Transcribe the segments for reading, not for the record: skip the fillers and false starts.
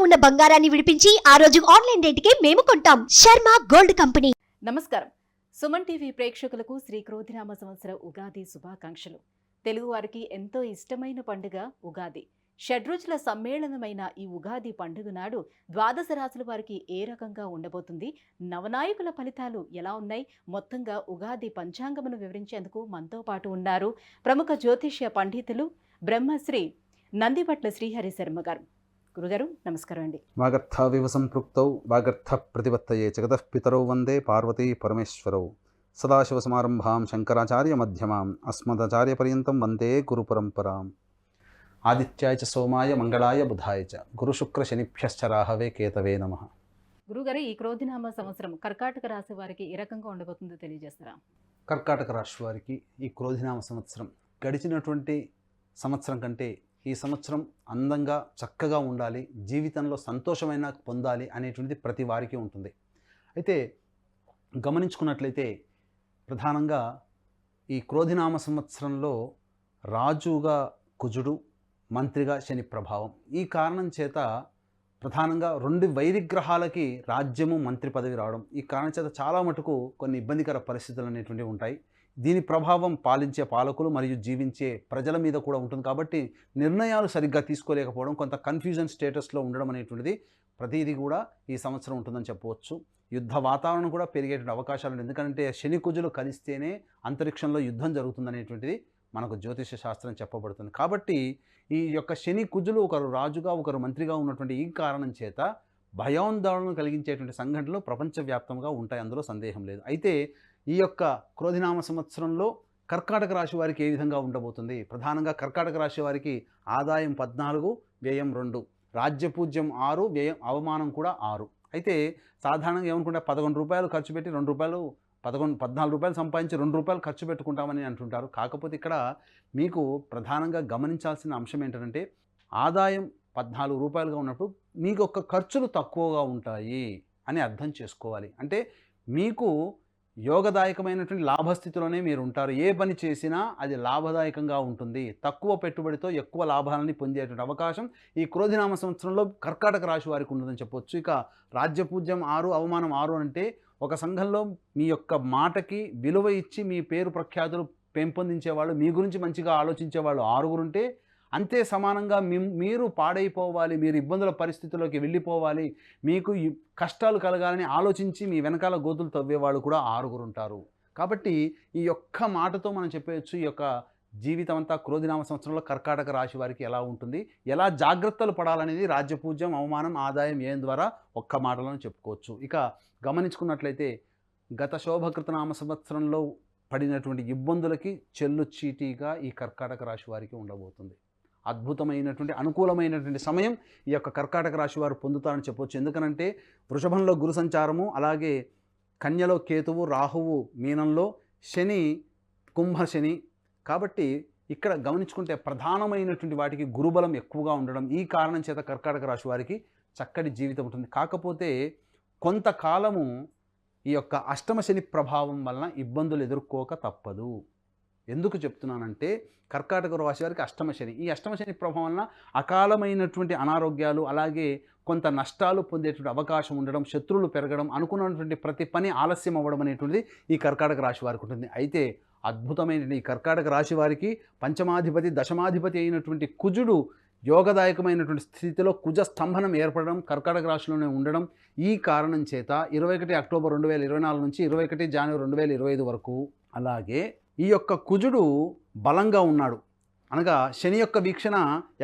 ఉన్న బంగారాన్ని విడిపించి ఆ రోజు ఆన్లైన్ రేటుకే మేము కొంటాం. Sharma gold company. నమస్కారం. సుమన్ టీవీ ప్రేక్షకులకు శ్రీ క్రోధినామ సంవత్సర ఉగాది శుభాకాంక్షలు. తెలుగువారికి ఎంతో ఇష్టమైన పండుగ ఉగాది. షడ్రుచుల సమ్మేళనమైన ఈ ఉగాది పండుగ నాడు ద్వాదశ రాశుల వారికి ఏ రకంగా ఉండబోతుంది, నవనాయకుల ఫలితాలు ఎలా ఉన్నాయి, మొత్తంగా ఉగాది పంచాంగమును వివరించేందుకు మనతో పాటు ఉన్నారు ప్రముఖ జ్యోతిష్య పండితులు బ్రహ్మశ్రీ నందిపట్ల శ్రీహరి శర్మ గారు. గురుగారు నమస్కారం అండి. వాగర్థావివ సంపృక్తౌ వాగర్థ ప్రతిపత్తయే జగతః పితరౌ వందే పార్వతీ పరమేశ్వరౌ సదాశివసమారంభాం శంకరాచార్య మధ్యమాం అస్మదాచార్యపర్యంతం వందే గురు పరంపరాం. ఆదిత్యాయ చ సోమాయ మంగళాయ బుధాయ చ గురుశుక్ర శనిభ్యశ్చ రాహవే కేతవే నమః. గురుగారు, ఈ క్రోధినామ సంవత్సరం కర్కాటక రాశి వారికి ఏ రకంగా ఉండబోతుందో తెలియజేస్తారా? కర్కాటక రాశి వారికి ఈ క్రోధినామ సంవత్సరం గడిచినటువంటి సంవత్సరం కంటే ఈ సంవత్సరం అందంగా చక్కగా ఉండాలి, జీవితంలో సంతోషమైన పొందాలి అనేటువంటిది ప్రతి వారికి ఉంటుంది. అయితే గమనించుకున్నట్లయితే ప్రధానంగా ఈ క్రోధినామ సంవత్సరంలో రాజుగా కుజుడు, మంత్రిగా శని ప్రభావం. ఈ కారణం చేత ప్రధానంగా రెండు వైరిగ్రహాలకి రాజ్యము మంత్రి పదవి రావడం, ఈ కారణం చేత చాలా మటుకు కొన్ని ఇబ్బందికర పరిస్థితులు అనేటువంటివి ఉంటాయి. దీని ప్రభావం పాలించే పాలకులు మరియు జీవించే ప్రజల మీద కూడా ఉంటుంది. కాబట్టి నిర్ణయాలు సరిగ్గా తీసుకోలేకపోవడం, కొంత కన్ఫ్యూజన్ స్టేటస్లో ఉండడం అనేటువంటిది ప్రతిదీ కూడా ఈ సంవత్సరం ఉంటుందని చెప్పవచ్చు. యుద్ధ వాతావరణం కూడా పెరిగేటువంటి అవకాశాలు ఉన్నాయి. ఎందుకంటే శని కుజులు కలిస్తేనే అంతరిక్షంలో యుద్ధం జరుగుతుందనేటువంటిది మనకు జ్యోతిష శాస్త్రం చెప్పబడుతుంది. కాబట్టి ఈ యొక్క శని కుజులు ఒకరు రాజుగా ఒకరు మంత్రిగా ఉన్నటువంటి ఈ కారణం చేత భయాందోళన కలిగించేటువంటి సంఘటనలు ప్రపంచవ్యాప్తంగా ఉంటాయి, అందులో సందేహం లేదు. అయితే ఈ యొక్క క్రోధినామ సంవత్సరంలో కర్కాటక రాశి వారికి ఏ విధంగా ఉండబోతుంది? ప్రధానంగా కర్కాటక రాశి వారికి ఆదాయం 14, వ్యయం 2, రాజ్యపూజ్యం 6, వ్యయం అవమానం కూడా 6. అయితే సాధారణంగా ఏమనుకుంటే 11 రూపాయలు ఖర్చు పెట్టి 2 రూపాయలు 14 రూపాయలు సంపాదించి 2 రూపాయలు ఖర్చు పెట్టుకుంటామని అంటుంటారు. కాకపోతే ఇక్కడ మీకు ప్రధానంగా గమనించాల్సిన అంశం ఏంటంటే ఆదాయం 14 రూపాయలుగా ఉన్నప్పుడు మీకు ఒక ఖర్చులు తక్కువగా ఉంటాయి అని అర్థం చేసుకోవాలి. అంటే మీకు యోగదాయకమైనటువంటి లాభస్థితిలోనే మీరు ఉంటారు. ఏ పని చేసినా అది లాభదాయకంగా ఉంటుంది. తక్కువ పెట్టుబడితో ఎక్కువ లాభాలని పొందేటువంటి అవకాశం ఈ క్రోధినామ సంవత్సరంలో కర్కాటక రాశి వారికి ఉంటుందని చెప్పొచ్చు. ఇక రాజ్యపూజ్యం 6, అవమానం 6 అంటే ఒక సంఘంలో మీ యొక్క మాటకి విలువ ఇచ్చి మీ పేరు ప్రఖ్యాతులు పెంపొందించేవాళ్ళు, మీ గురించి మంచిగా ఆలోచించేవాళ్ళు 6 ఉంటే, అంతే సమానంగా మీరు పాడైపోవాలి, మీరు ఇబ్బందుల పరిస్థితుల్లోకి వెళ్ళిపోవాలి, మీకు కష్టాలు కలగాలని ఆలోచించి మీ వెనకాల గోతులు తవ్వేవాళ్ళు కూడా 6 ఉంటారు. కాబట్టి ఈ ఒక్క మాటతో మనం చెప్పవచ్చు ఈ యొక్క జీవితం అంతా క్రోధినామ సంవత్సరంలో కర్కాటక రాశి వారికి ఎలా ఉంటుంది, ఎలా జాగ్రత్తలు పడాలనేది రాజ్యపూజ్యం, అవమానం, ఆదాయం ఏం ద్వారా ఒక్క మాటలను చెప్పుకోవచ్చు. ఇక గమనించుకున్నట్లయితే గత శోభకృతనామ సంవత్సరంలో పడినటువంటి ఇబ్బందులకి చెల్లు చీటీగా ఈ కర్కాటక రాశి వారికి ఉండబోతుంది. అద్భుతమైనటువంటి అనుకూలమైనటువంటి సమయం ఈ యొక్క కర్కాటక రాశి వారు పొందుతారని చెప్పవచ్చు. ఎందుకనంటే వృషభంలో గురు సంచారము, అలాగే కన్యలో కేతువు, రాహువు మీనంలో, శని కుంభశని. కాబట్టి ఇక్కడ గమనించుకుంటే ప్రధానమైనటువంటి వాటికి గురుబలం ఎక్కువగా ఉండడం, ఈ కారణం చేత కర్కాటక రాశి వారికి చక్కటి జీవితం ఉంటుంది. కాకపోతే కొంతకాలము ఈ యొక్క అష్టమ శని ప్రభావం వలన ఇబ్బందులు ఎదుర్కోక తప్పదు. ఎందుకు చెప్తున్నానంటే కర్కాటక రాశి వారికి అష్టమ శని, ఈ అష్టమ శని ప్రభావం వలన అకాలమైనటువంటి అనారోగ్యాలు, అలాగే కొంత నష్టాలు పొందేటువంటి అవకాశం ఉండడం, శత్రువులు పెరగడం, అనుకున్నటువంటి ప్రతి పని ఆలస్యం అవ్వడం అనేటువంటిది ఈ కర్కాటక రాశి వారికి ఉంటుంది. అయితే అద్భుతమైన ఈ కర్కాటక రాశి వారికి పంచమాధిపతి, దశమాధిపతి అయినటువంటి కుజుడు యోగదాయకమైనటువంటి స్థితిలో కుజ స్తంభనం ఏర్పడడం, కర్కాటక రాశిలోనే ఉండడం, ఈ కారణం చేత 21 అక్టోబర్ 2024 నుంచి 21 జనవరి 2025 వరకు, అలాగే ఈ యొక్క కుజుడు బలంగా ఉన్నాడు, అనగా శని యొక్క వీక్షణ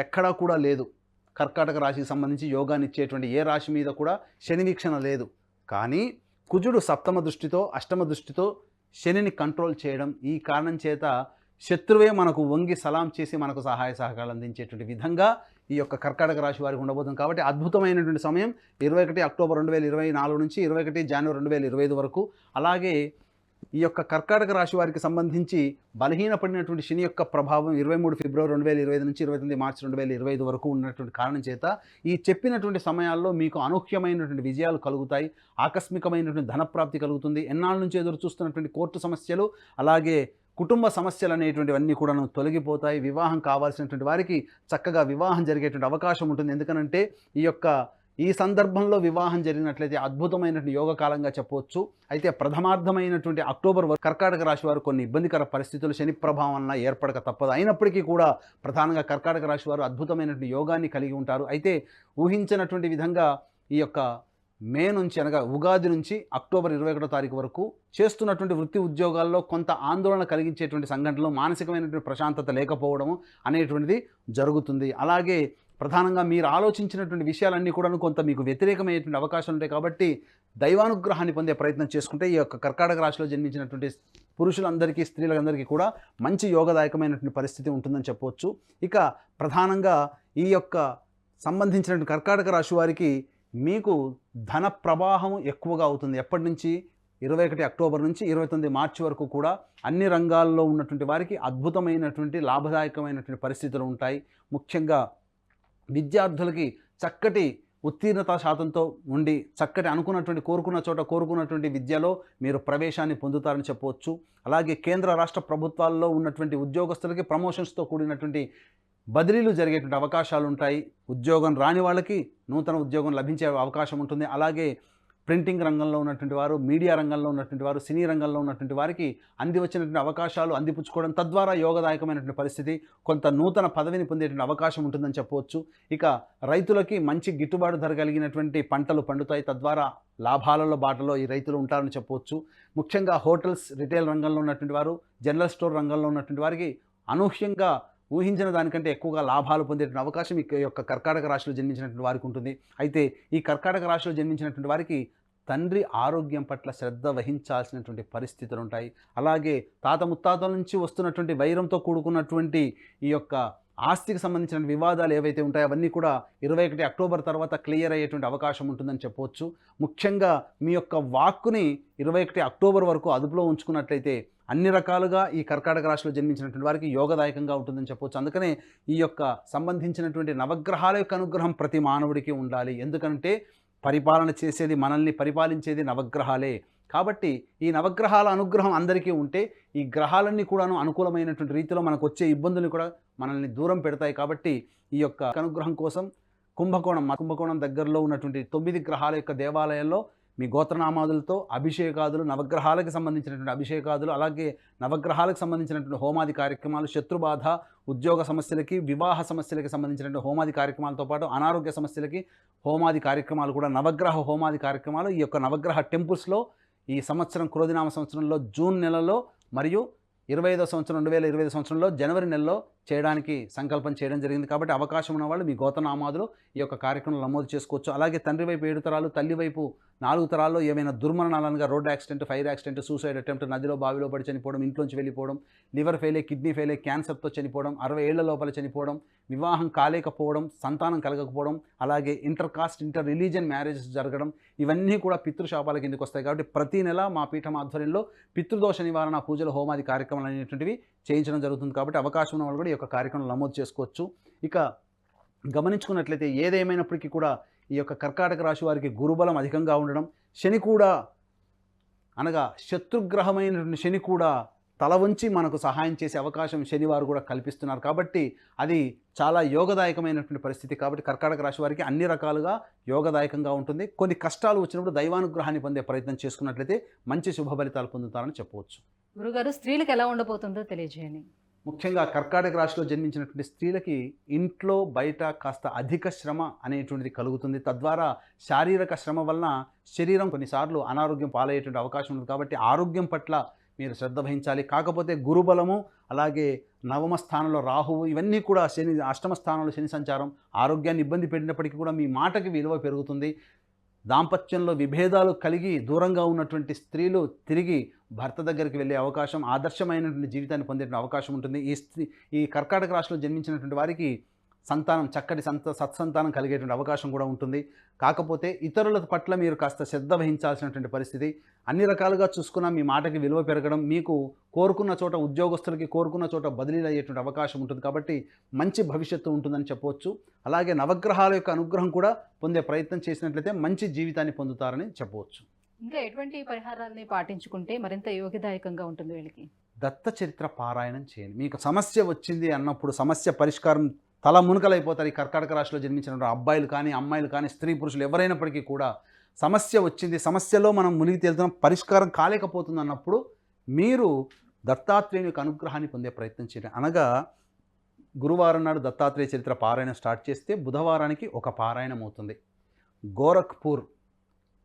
ఎక్కడా కూడా లేదు. కర్కాటక రాశికి సంబంధించి యోగాన్ని ఇచ్చేటువంటి ఏ రాశి మీద కూడా శని వీక్షణ లేదు. కానీ కుజుడు సప్తమ దృష్టితో, అష్టమ దృష్టితో శనిని కంట్రోల్ చేయడం, ఈ కారణం చేత శత్రువే మనకు వంగి సలాం చేసి మనకు సహాయ సహకారాలు అందించేటువంటి విధంగా ఈ యొక్క కర్కాటక రాశి వారికి ఉండబోతుంది. కాబట్టి అద్భుతమైనటువంటి సమయం 21 అక్టోబర్ 2024 నుంచి 21 జనవరి 2025 వరకు. అలాగే ఈ యొక్క కర్కాటక రాశి వారికి సంబంధించి బలహీనపడినటువంటి శని యొక్క ప్రభావం 23 ఫిబ్రవరి 2025 నుంచి 29 మార్చి 2025 వరకు ఉన్నటువంటి కారణం చేత ఈ చెప్పినటువంటి సమయాల్లో మీకు అనూహ్యమైనటువంటి విజయాలు కలుగుతాయి, ఆకస్మికమైనటువంటి ధనప్రాప్తి కలుగుతుంది. ఎన్నాళ్ళ నుంచి ఎదురు చూస్తున్నటువంటి కోర్టు సమస్యలు, అలాగే కుటుంబ సమస్యలు అనేటువంటివన్నీ కూడా తొలగిపోతాయి. వివాహం కావాల్సినటువంటి వారికి చక్కగా వివాహం జరిగేటువంటి అవకాశం ఉంటుంది. ఎందుకనంటే ఈ యొక్క ఈ సందర్భంలో వివాహం జరిగినట్లయితే అద్భుతమైనటువంటి యోగకాలంగా చెప్పవచ్చు. అయితే ప్రథమార్థమైనటువంటి అక్టోబర్ వరకు కర్కాటక రాశి వారు కొన్ని ఇబ్బందికర పరిస్థితులు శని ప్రభావం వలన ఏర్పడక తప్పదు. అయినప్పటికీ కూడా ప్రధానంగా కర్కాటక రాశి వారు అద్భుతమైనటువంటి యోగాన్ని కలిగి ఉంటారు. అయితే ఊహించినటువంటి విధంగా ఈ యొక్క మే నుంచి అనగా ఉగాది నుంచి అక్టోబర్ 21వ తారీఖు వరకు చేస్తున్నటువంటి వృత్తి ఉద్యోగాల్లో కొంత ఆందోళన కలిగించేటువంటి సంఘటనలు, మానసికమైనటువంటి ప్రశాంతత లేకపోవడము అనేటువంటిది జరుగుతుంది. అలాగే ప్రధానంగా మీరు ఆలోచించినటువంటి విషయాలన్నీ కూడా కొంత మీకు వ్యతిరేకమైనటువంటి అవకాశాలు ఉంటాయి. కాబట్టి దైవానుగ్రహాన్ని పొందే ప్రయత్నం చేసుకుంటే ఈ యొక్క కర్కాటక రాశిలో జన్మించినటువంటి పురుషులందరికీ, స్త్రీలందరికీ కూడా మంచి యోగదాయకమైనటువంటి పరిస్థితి ఉంటుందని చెప్పవచ్చు. ఇక ప్రధానంగా ఈ యొక్క సంబంధించినటువంటి కర్కాటక రాశి వారికి మీకు ధన ప్రవాహం ఎక్కువగా అవుతుంది. ఎప్పటి నుంచి? 21 అక్టోబర్ నుంచి 29 మార్చి వరకు కూడా అన్ని రంగాల్లో ఉన్నటువంటి వారికి అద్భుతమైనటువంటి లాభదాయకమైనటువంటి పరిస్థితులు ఉంటాయి. ముఖ్యంగా విద్యార్థులకి చక్కటి ఉత్తీర్ణత శాతంతో ఉండి చక్కటి అనుకున్నటువంటి కోరుకున్నటువంటి విద్యలో మీరు ప్రవేశాన్ని పొందుతారని చెప్పవచ్చు. అలాగే కేంద్ర రాష్ట్ర ప్రభుత్వాల్లో ఉన్నటువంటి ఉద్యోగస్తులకి ప్రమోషన్స్తో కూడినటువంటి బదిలీలు జరిగేటువంటి అవకాశాలు ఉంటాయి. ఉద్యోగం రాని వాళ్ళకి నూతన ఉద్యోగం లభించే అవకాశం ఉంటుంది. అలాగే ప్రింటింగ్ రంగంలో ఉన్నటువంటి వారు, మీడియా రంగంలో ఉన్నటువంటి వారు, సినీ రంగంలో ఉన్నటువంటి వారికి అంది వచ్చినటువంటి అవకాశాలు అందిపుచ్చుకోవడం, తద్వారా యోగదాయకమైనటువంటి పరిస్థితి, కొంత నూతన పదవిని పొందేటువంటి అవకాశం ఉంటుందని చెప్పవచ్చు. ఇక రైతులకి మంచి గిట్టుబాటు ధర కలిగినటువంటి పంటలు పండుతాయి. తద్వారా లాభాలలో బాటలో ఈ రైతులు ఉంటారని చెప్పవచ్చు. ముఖ్యంగా హోటల్స్, రిటైల్ రంగంలో ఉన్నటువంటి వారు, జనరల్ స్టోర్ రంగంలో ఉన్నటువంటి వారికి అనూహ్యంగా ఊహించిన దానికంటే ఎక్కువగా లాభాలు పొందేటువంటి అవకాశం ఈ యొక్క కర్కాటక రాశిలో జన్మించినటువంటి వారికి ఉంటుంది. అయితే ఈ కర్కాటక రాశిలో జన్మించినటువంటి వారికి తండ్రి ఆరోగ్యం పట్ల శ్రద్ధ వహించాల్సినటువంటి పరిస్థితులు ఉంటాయి. అలాగే తాత ముత్తాతల నుంచి వస్తున్నటువంటి వైరంతో కూడుకున్నటువంటి ఈ యొక్క ఆస్తికి సంబంధించిన వివాదాలు ఏవైతే ఉంటాయో అవన్నీ కూడా 21 అక్టోబర్ తర్వాత క్లియర్ అయ్యేటువంటి అవకాశం ఉంటుందని చెప్పవచ్చు. ముఖ్యంగా మీ యొక్క వాక్కుని 21 అక్టోబర్ వరకు అదుపులో ఉంచుకున్నట్లయితే అన్ని రకాలుగా ఈ కర్కాటక రాశిలో జన్మించినటువంటి వారికి యోగదాయకంగా ఉంటుందని చెప్పవచ్చు. అందుకనే ఈ యొక్క సంబంధించినటువంటి నవగ్రహాల యొక్క అనుగ్రహం ప్రతి మానవుడికి ఉండాలి. ఎందుకంటే పరిపాలన చేసేది, మనల్ని పరిపాలించేది నవగ్రహాలే. కాబట్టి ఈ నవగ్రహాల అనుగ్రహం అందరికీ ఉంటే ఈ గ్రహాలన్నీ కూడాను అనుకూలమైనటువంటి రీతిలో మనకు వచ్చే ఇబ్బందులు కూడా మనల్ని దూరం పెడతాయి. కాబట్టి ఈ యొక్క అనుగ్రహం కోసం కుంభకోణం దగ్గరలో ఉన్నటువంటి 9 గ్రహాల యొక్క దేవాలయాల్లో మీ గోత్రనామాదులతో అభిషేకాదులు, నవగ్రహాలకు సంబంధించినటువంటి అభిషేకాదులు, అలాగే నవగ్రహాలకు సంబంధించినటువంటి హోమాది కార్యక్రమాలు, శత్రుబాధ, ఉద్యోగ సమస్యలకి, వివాహ సమస్యలకి సంబంధించినటువంటి హోమాది కార్యక్రమాలతో పాటు అనారోగ్య సమస్యలకి హోమాది కార్యక్రమాలు కూడా, నవగ్రహ హోమాది కార్యక్రమాలు ఈ యొక్క నవగ్రహ టెంపుల్స్లో ఈ సంవత్సరం క్రోధినామ సంవత్సరంలో జూన్ నెలలో మరియు 2025 సంవత్సరంలో జనవరి నెలలో చేయడానికి సంకల్పం చేయడం జరిగింది. కాబట్టి అవకాశం ఉన్న వాళ్ళు మీ గోత్రనామాదులు ఈ యొక్క కార్యక్రమం నమోదు చేసుకోవచ్చు. అలాగే తండ్రి వైపు 7 తరాలు, తల్లి వైపు 4 తరాల్లో ఏమైనా దుర్మరణాలనగా road accident, fire accident, suicide attempt, నదిలో బావిలో పడి చనిపోవడం, ఇంట్లోంచి వెళ్ళిపోవడం, లివర్ ఫెయిల్, కిడ్నీ ఫెయిల్, క్యాన్సర్తో చనిపోవడం, 60 ఏళ్ల లోపల చనిపోవడం, వివాహం కాలేకపోవడం, సంతానం కలగకపోవడం, అలాగే ఇంటర్ రిలీజియన్ మ్యారేజెస్ జరగడం, ఇవన్నీ కూడా పితృశాపాల కిందకి వస్తాయి. కాబట్టి ప్రతి నెల మా పీఠం ఆధ్వర్యంలో పితృదోష నివారణ పూజలు, హోమాది కార్యక్రమాలు అనేటువంటివి చేయించడం జరుగుతుంది. కాబట్టి అవకాశం ఉన్న వాళ్ళు కూడా ఈ యొక్క కార్యక్రమం నమోదు చేసుకోవచ్చు. ఇక గమనించుకున్నట్లయితే ఏదేమైనప్పటికీ కూడా ఈ యొక్క కర్కాటక రాశి వారికి గురుబలం అధికంగా ఉండడం, శని కూడా అనగా శత్రుగ్రహమైనటువంటి శని కూడా తల వంచి మనకు సహాయం చేసే అవకాశం శనివారు కూడా కల్పిస్తున్నారు. కాబట్టి అది చాలా యోగదాయకమైనటువంటి పరిస్థితి. కాబట్టి కర్కాటక రాశి వారికి అన్ని రకాలుగా యోగదాయకంగా ఉంటుంది. కొన్ని కష్టాలు వచ్చినప్పుడు దైవానుగ్రహాన్ని పొందే ప్రయత్నం చేసుకున్నట్లయితే మంచి శుభ ఫలితాలు పొందుతారని చెప్పవచ్చు. గురుగారు, స్త్రీలకు ఎలా ఉండబోతుందో తెలియజేయండి. ముఖ్యంగా కర్కాటక రాశిలో జన్మించినటువంటి స్త్రీలకి ఇంట్లో బయట కాస్త అధిక శ్రమ అనేటువంటిది కలుగుతుంది. తద్వారా శారీరక శ్రమ వలన శరీరం కొన్నిసార్లు అనారోగ్యం పాలయ్యేటువంటి అవకాశం ఉంది. కాబట్టి ఆరోగ్యం పట్ల మీరు శ్రద్ధ వహించాలి. కాకపోతే గురుబలము, అలాగే నవమ స్థానంలో రాహువు, ఇవన్నీ కూడా శని, అష్టమ స్థానంలో శని సంచారం ఆరోగ్యాన్ని ఇబ్బంది పెట్టినప్పటికీ కూడా మీ మాటకి విలువ పెరుగుతుంది. దాంపత్యంలో విభేదాలు కలిగి దూరంగా ఉన్నటువంటి స్త్రీలు తిరిగి భర్త దగ్గరికి వెళ్ళే అవకాశం, ఆదర్శమైనటువంటి జీవితాన్ని పొందే అవకాశం ఉంటుంది. ఈ కర్కాటక రాశిలో జన్మించినటువంటి వారికి సంతానం, చక్కటి సత్సంతానం కలిగేటువంటి అవకాశం కూడా ఉంటుంది. కాకపోతే ఇతరుల పట్ల మీరు కాస్త శ్రద్ధ వహించాల్సినటువంటి పరిస్థితి. అన్ని రకాలుగా చూసుకున్నా మీ మాటకి విలువ పెరగడం, మీకు కోరుకున్న చోట ఉద్యోగస్తులకి కోరుకున్న చోట బదిలీలు అయ్యేటువంటి అవకాశం ఉంటుంది. కాబట్టి మంచి భవిష్యత్తు ఉంటుందని చెప్పవచ్చు. అలాగే నవగ్రహాల యొక్క అనుగ్రహం కూడా పొందే ప్రయత్నం చేసినట్లయితే మంచి జీవితాన్ని పొందుతారని చెప్పవచ్చు. ఇంకా ఎటువంటి పరిహారాలని పాటించుకుంటే మరింత యోగదాయకంగా ఉంటుంది వీళ్ళకి? దత్త చరిత్ర పారాయణం చేయండి. మీకు సమస్య వచ్చింది అన్నప్పుడు సమస్య పరిష్కారం తల మునకలైపోతారు. ఈ కర్కాటక రాశిలో జన్మించిన అబ్బాయిలు కానీ అమ్మాయిలు కానీ స్త్రీ పురుషులు ఎవరైనప్పటికీ కూడా సమస్య వచ్చింది, సమస్యలో మనం మునిగి తేలుతున్నాం, పరిష్కారం కాలేకపోతుంది అన్నప్పుడు మీరు దత్తాత్రేయుని యొక్క అనుగ్రహాన్ని పొందే ప్రయత్నం చేయండి. అనగా గురువారం నాడు దత్తాత్రేయ చరిత్ర పారాయణం స్టార్ట్ చేస్తే బుధవారానికి ఒక పారాయణం అవుతుంది. గోరఖ్పూర్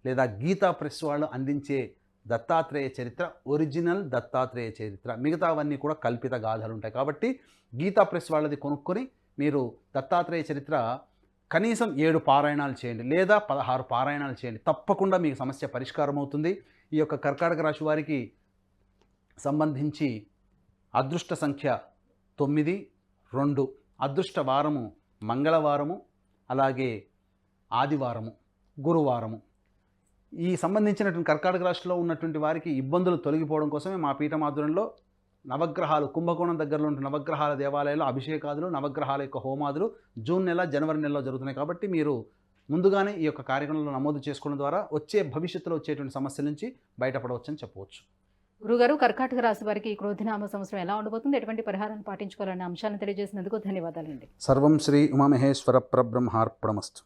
లేదా గీతా ప్రెస్ వాళ్ళు అందించే దత్తాత్రేయ చరిత్ర ఒరిజినల్ దత్తాత్రేయ చరిత్ర, మిగతావన్నీ కూడా కల్పిత గాథలు ఉంటాయి. కాబట్టి గీతా ప్రెస్ వాళ్ళది కొనుక్కొని మీరు దత్తాత్రేయ చరిత్ర కనీసం 7 పారాయణాలు చేయండి లేదా 16 పారాయణాలు చేయండి. తప్పకుండా మీకు సమస్య పరిష్కారం అవుతుంది. ఈ యొక్క కర్కాటక రాశి వారికి సంబంధించి అదృష్ట సంఖ్య 9, 2, అదృష్ట వారము మంగళవారము, అలాగే ఆదివారము, గురువారము. ఈ సంబంధించినటువంటి కర్కాటక రాశిలో ఉన్నటువంటి వారికి ఇబ్బందులు తొలగిపోవడం కోసమే మా పీఠం ఆధ్వర్యంలో నవగ్రహాలు, కుంభకోణం దగ్గరలో ఉన్న నవగ్రహాల దేవాలయాల్లో అభిషేకాదులు, నవగ్రహాల యొక్క హోమాదులు జూన్ నెల, జనవరి నెలలో జరుగుతున్నాయి. కాబట్టి మీరు ముందుగానే ఈ యొక్క కార్యక్రమంలో నమోదు చేసుకోవడం ద్వారా వచ్చే భవిష్యత్తులో వచ్చేటువంటి సమస్యల నుంచి బయటపడవచ్చని చెప్పవచ్చు. గురుగారు, కర్కాటక రాశి వారికి ఈ క్రోధినామ సంవత్సరం ఎలా ఉండబోతుంది, ఎటువంటి పరిహారాన్ని పాటించుకోవాలనే అంశాన్ని తెలియజేసినందుకు ధన్యవాదాలండి. సర్వం శ్రీ ఉమామహేశ్వర పరబ్రహ్మార్పణమస్తు.